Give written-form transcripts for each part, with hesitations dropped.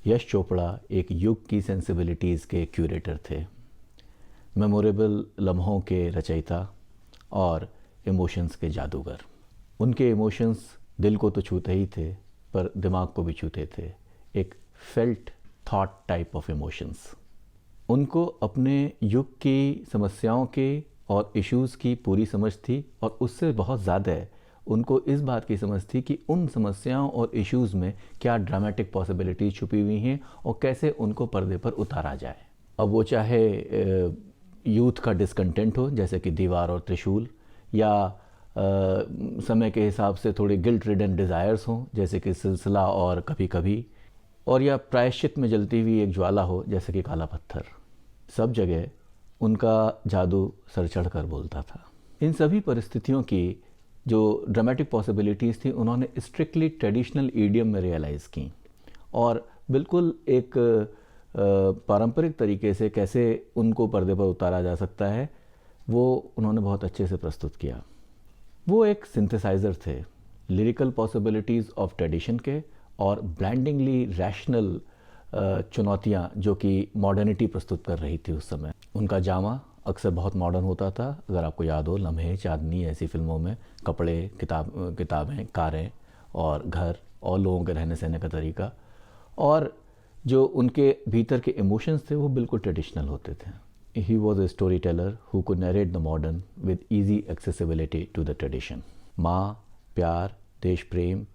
यश चोपड़ा एक युग की सेंसिबिलिटीज़ के क्यूरेटर थे, मेमोरेबल लम्हों के रचयिता और इमोशंस के जादूगर। उनके इमोशंस दिल को तो छूते ही थे पर दिमाग को भी छूते थे, एक felt thought type of emotions. उनको अपने युग की समस्याओं के और इश्यूज़ की पूरी समझ थी और उससे बहुत ज़्यादा उनको इस बात की समझ थी कि उन समस्याओं और इश्यूज़ में क्या ड्रामेटिक पॉसिबिलिटीज़ छुपी हुई हैं और कैसे उनको पर्दे पर उतारा जाए। अब वो चाहे यूथ का डिसकंटेंट हो जैसे कि दीवार और त्रिशूल, या समय के हिसाब से थोड़े गिल्ट रिडन डिज़ायर्स हों जैसे कि सिलसिला और कभी कभी, और या प्रायश्चित में जलती हुई एक ज्वाला हो जैसे कि काला पत्थर। सब जगह उनका जादू सर चढ़ कर बोलता था। इन सभी परिस्थितियों की जो ड्रामेटिक पॉसिबिलिटीज़ थी उन्होंने स्ट्रिक्टली ट्रेडिशनल ईडियम में रियलाइज़ की और बिल्कुल एक पारंपरिक तरीके से कैसे उनको पर्दे पर उतारा जा सकता है वो उन्होंने बहुत अच्छे से प्रस्तुत किया। वो एक सिंथेसाइज़र थे लिरिकल पॉसिबिलिटीज़ ऑफ ट्रेडिशन के और ब्लैंडिंगली रैशनल चुनौतियाँ जो कि मॉडर्निटी प्रस्तुत कर रही थी उस समय। उनका जामा अक्सर बहुत मॉडर्न होता था। अगर आपको याद हो लम्हे, चांदनी ऐसी फिल्मों में कपड़े, किताबें, कारें और घर और लोगों के रहने सहने का तरीका, और जो उनके भीतर के इमोशंस थे वो बिल्कुल ट्रेडिशनल होते थे। He was a story teller who could narrate the modern with easy accessibility to the tradition. माँ, प्यार, देश प्रेम,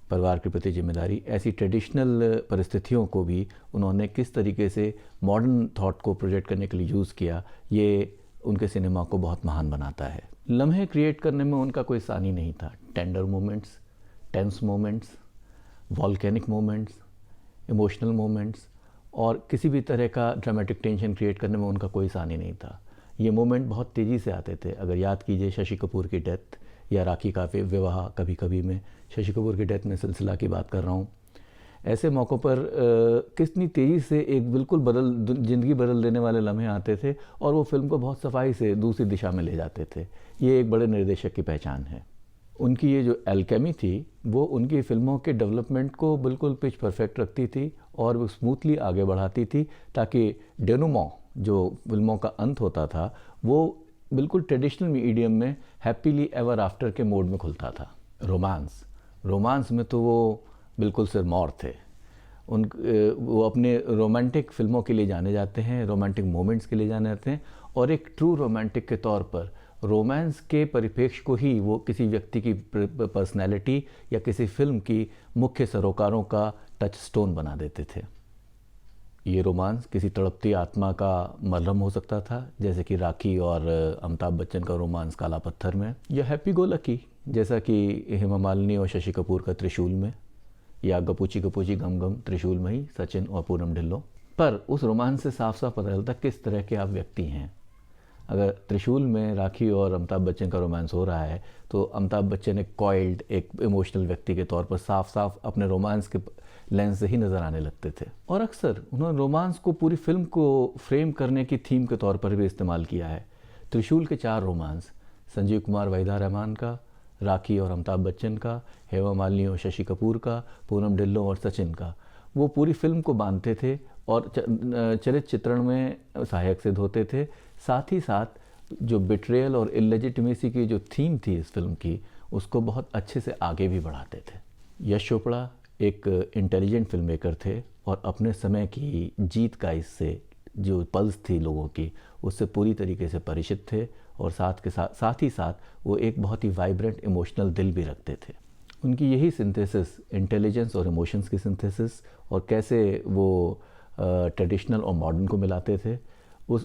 परिवार के प्रति जिम्मेदारी, ऐसी ट्रेडिशनल परिस्थितियों को भी उन्होंने किस तरीके से मॉडर्न थॉट को प्रोजेक्ट करने के लिए यूज़ किया, ये उनके सिनेमा को बहुत महान बनाता है। लम्हे क्रिएट करने में उनका कोई सानी नहीं था। Tender moments, tense moments, volcanic moments, emotional moments और किसी भी तरह का ड्रामेटिक टेंशन क्रिएट करने में उनका कोई सानी नहीं था। ये मोमेंट बहुत तेज़ी से आते थे। अगर याद कीजिए शशि कपूर की डेथ या राखी का विवाह कभी कभी में, शशि कपूर की डेथ में सिलसिला की बात कर रहा हूँ। ऐसे मौक़ों पर कितनी तेज़ी से एक बिल्कुल ज़िंदगी बदल देने वाले लम्हे आते थे और वो फिल्म को बहुत सफाई से दूसरी दिशा में ले जाते थे। ये एक बड़े निर्देशक की पहचान है। उनकी ये जो एल्केमी थी वो उनकी फ़िल्मों के डेवलपमेंट को बिल्कुल पिच परफेक्ट रखती थी और वो स्मूथली आगे बढ़ाती थी ताकि डेनोमो जो फिल्मों का अंत होता था वो बिल्कुल ट्रेडिशनल मीडियम में हैप्पीली एवर आफ्टर के मोड में खुलता था। रोमांस में तो वो बिल्कुल सिरमौर थे। वो अपने रोमांटिक फिल्मों के लिए जाने जाते हैं, रोमांटिक मोमेंट्स के लिए जाने जाते हैं और एक ट्रू रोमांटिक के तौर पर रोमांस के परिप्रेक्ष्य को ही वो किसी व्यक्ति की पर्सनैलिटी या किसी फिल्म की मुख्य सरोकारों का टच स्टोन बना देते थे। ये रोमांस किसी तड़पती आत्मा का मरहम हो सकता था जैसे कि राखी और अमिताभ बच्चन का रोमांस काला पत्थर में, या हैप्पी गो लकी जैसा कि हेमा मालिनी और शशि कपूर का त्रिशूल में, या गपूची गपूची गम गम त्रिशूल में ही सचिन और पूनम ढिल्लों। पर उस रोमांस से साफ साफ पता चलता किस तरह के आप व्यक्ति हैं। अगर त्रिशूल में राखी और अमिताभ बच्चन का रोमांस हो रहा है तो अमिताभ बच्चन एक कॉइल्ड, एक इमोशनल व्यक्ति के तौर पर साफ साफ अपने रोमांस के लेंस से ही नज़र आने लगते थे। और अक्सर उन्होंने रोमांस को पूरी फिल्म को फ्रेम करने की थीम के तौर पर भी इस्तेमाल किया है। त्रिशूल के 4 रोमांस, संजीव कुमार वहीदा रहमान का, राखी और अमिताभ बच्चन का, हेमा मालिनी और शशि कपूर का, पूनम ढिल्लों और सचिन का, वो पूरी फिल्म को बांधते थे और चरित्र चित्रण में सहायक सिद्ध होते थे। साथ ही साथ जो बिट्रेयल और इलेजिटिमेसी की जो थीम थी इस फिल्म की उसको बहुत अच्छे से आगे भी बढ़ाते थे। यश चोपड़ा एक इंटेलिजेंट फिल्म मेकर थे और अपने समय की जीत का इससे जो पल्स थी लोगों की उससे पूरी तरीके से परिचित थे और साथ ही साथ वो एक बहुत ही वाइब्रेंट इमोशनल दिल भी रखते थे। उनकी यही सिंथेसिस, इंटेलिजेंस और इमोशंस की सिंथेसिस, और कैसे वो ट्रेडिशनल और मॉडर्न को मिलाते थे,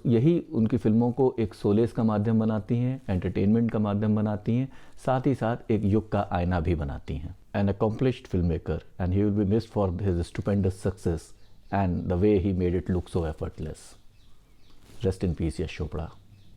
यही उनकी फिल्मों को एक सोलेस का माध्यम बनाती हैं, एंटरटेनमेंट का माध्यम बनाती हैं, साथ ही साथ एक युग का आईना भी बनाती हैं। An accomplished film maker and he will be missed for his stupendous success and the way he made it look so effortless. Rest in peace, Yash Chopra.